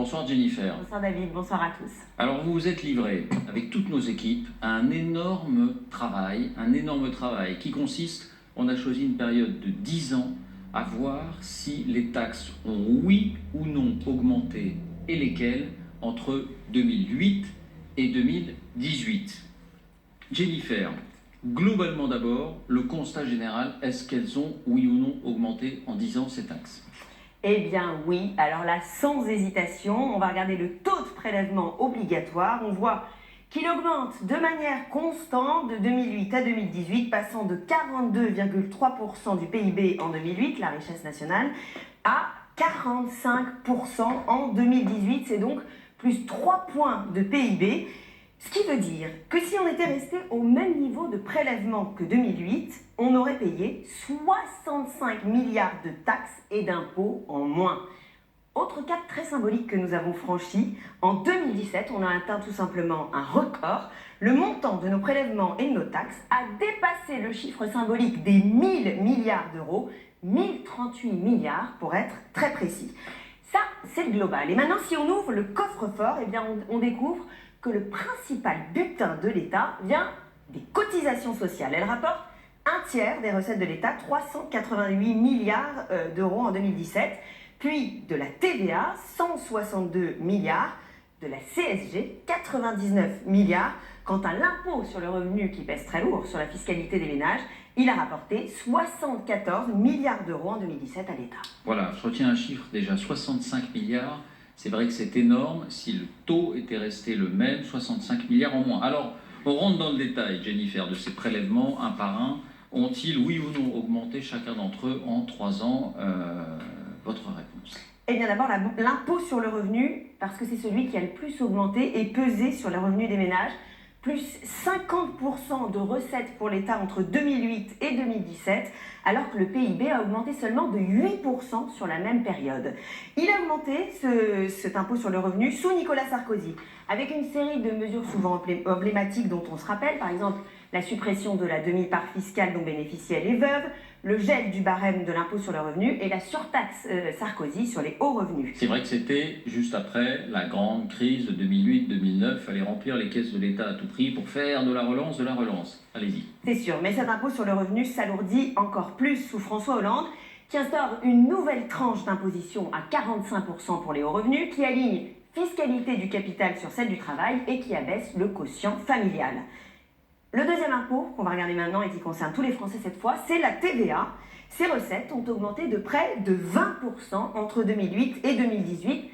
Bonsoir Jennifer. Bonsoir David, bonsoir à tous. Alors vous vous êtes livré avec toutes nos équipes à un énorme travail qui consiste, on a choisi une période de 10 ans à voir si les taxes ont oui ou non augmenté et lesquelles entre 2008 et 2018. Jennifer, globalement d'abord, le constat général, est-ce qu'elles ont oui ou non augmenté en 10 ans ces taxes ? Eh bien oui, alors là sans hésitation, on va regarder le taux de prélèvement obligatoire. On voit qu'il augmente de manière constante de 2008 à 2018, passant de 42,3% du PIB en 2008, la richesse nationale, à 45% en 2018. C'est donc plus 3 points de PIB. Ce qui veut dire que si on était resté au même niveau de prélèvement que 2008, on aurait payé 65 milliards de taxes et d'impôts en moins. Autre cap très symbolique que nous avons franchi, en 2017, on a atteint tout simplement un record. Le montant de nos prélèvements et de nos taxes a dépassé le chiffre symbolique des 1000 milliards d'euros, 1038 milliards pour être très précis. Ça, c'est le global. Et maintenant, si on ouvre le coffre-fort, eh bien, on découvre que le principal butin de l'État vient des cotisations sociales. Elle rapporte un tiers des recettes de l'État, 388 milliards d'euros en 2017, puis de la TVA, 162 milliards, de la CSG, 99 milliards. Quant à l'impôt sur le revenu qui pèse très lourd sur la fiscalité des ménages, il a rapporté 74 milliards d'euros en 2017 à l'État. Voilà, je retiens un chiffre déjà, 65 milliards. C'est vrai que c'est énorme. Si le taux était resté le même, 65 milliards en moins. Alors, on rentre dans le détail, Jennifer, de ces prélèvements un par un. Ont-ils, oui ou non, augmenté chacun d'entre eux en 3 ans Votre réponse? Eh bien d'abord, l'impôt sur le revenu, parce que c'est celui qui a le plus augmenté et pesé sur les revenus des ménages, plus 50% de recettes pour l'État entre 2008 et 2017, alors que le PIB a augmenté seulement de 8% sur la même période. Il a augmenté cet impôt sur le revenu sous Nicolas Sarkozy, avec une série de mesures souvent emblématiques dont on se rappelle, par exemple la suppression de la demi-part fiscale dont bénéficiaient les veuves, le gel du barème de l'impôt sur le revenu et la surtaxe Sarkozy sur les hauts revenus. C'est vrai que c'était juste après la grande crise de 2008-2009. Il fallait remplir les caisses de l'État à tout prix pour faire de la relance. Allez-y. C'est sûr, mais cet impôt sur le revenu s'alourdit encore plus sous François Hollande, qui instaure une nouvelle tranche d'imposition à 45% pour les hauts revenus, qui aligne fiscalité du capital sur celle du travail et qui abaisse le quotient familial. Le deuxième impôt qu'on va regarder maintenant et qui concerne tous les Français cette fois, c'est la TVA. Ses recettes ont augmenté de près de 20% entre 2008 et 2018.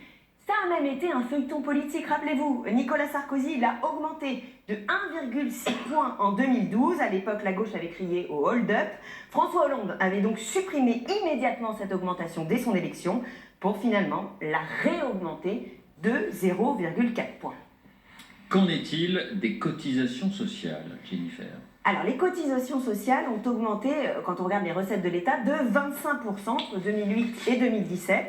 Ça a même été un feuilleton politique, rappelez-vous. Nicolas Sarkozy l'a augmenté de 1,6 points en 2012. À l'époque, la gauche avait crié au hold-up. François Hollande avait donc supprimé immédiatement cette augmentation dès son élection pour finalement la réaugmenter de 0,4 points. Qu'en est-il des cotisations sociales, Jennifer? Alors, les cotisations sociales ont augmenté, quand on regarde les recettes de l'État, de 25% entre 2008 et 2017.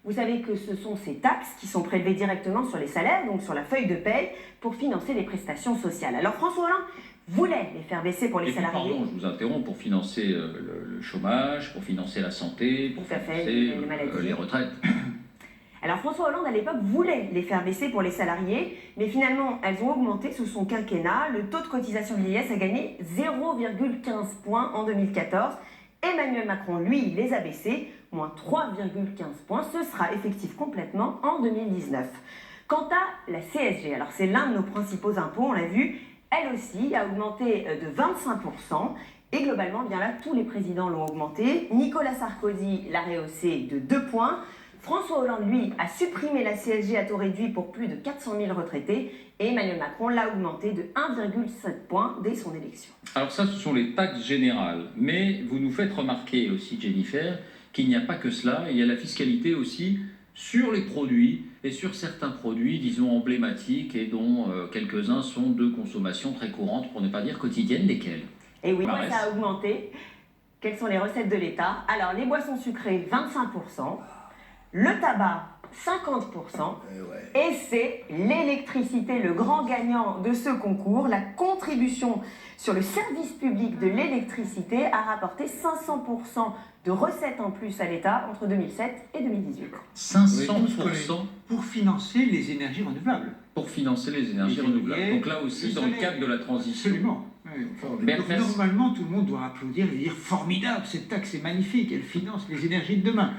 Vous savez que ce sont ces taxes qui sont prélevées directement sur les salaires, donc sur la feuille de paye, pour financer les prestations sociales. Alors, François Hollande voulait les faire baisser pour les salariés. Pardon, je vous interromps, pour financer le chômage, pour financer la santé, pour financer les retraites. Alors François Hollande à l'époque voulait les faire baisser pour les salariés, mais finalement elles ont augmenté sous son quinquennat. Le taux de cotisation vieillesse a gagné 0,15 points en 2014. Emmanuel Macron, lui, les a baissés, moins 3,15 points. Ce sera effectif complètement en 2019. Quant à la CSG, alors c'est l'un de nos principaux impôts, on l'a vu, elle aussi a augmenté de 25%. Et globalement, bien là, tous les présidents l'ont augmenté. Nicolas Sarkozy l'a rehaussé de 2 points. François Hollande, lui, a supprimé la CSG à taux réduit pour plus de 400 000 retraités et Emmanuel Macron l'a augmenté de 1,7 points dès son élection. Alors ça, ce sont les taxes générales. Mais vous nous faites remarquer aussi, Jennifer, qu'il n'y a pas que cela. Il y a la fiscalité aussi sur les produits et sur certains produits, disons, emblématiques et dont quelques-uns sont de consommation très courante, pour ne pas dire quotidienne, lesquels? Et oui, ça a augmenté. Quelles sont les recettes de l'État? Alors, les boissons sucrées, 25%. Le tabac, 50%, et c'est l'électricité, le grand gagnant de ce concours. La contribution sur le service public de l'électricité a rapporté 500% de recettes en plus à l'État entre 2007 et 2018. 500% pour financer les énergies renouvelables. Pour financer les énergies Les renouvelables. éoliennes, Donc là aussi, le dans le soleil. cadre de la transition. Absolument. Oui, enfin, Merci. donc, normalement, tout le monde doit applaudir et dire formidable, cette taxe est magnifique, elle finance les énergies de demain.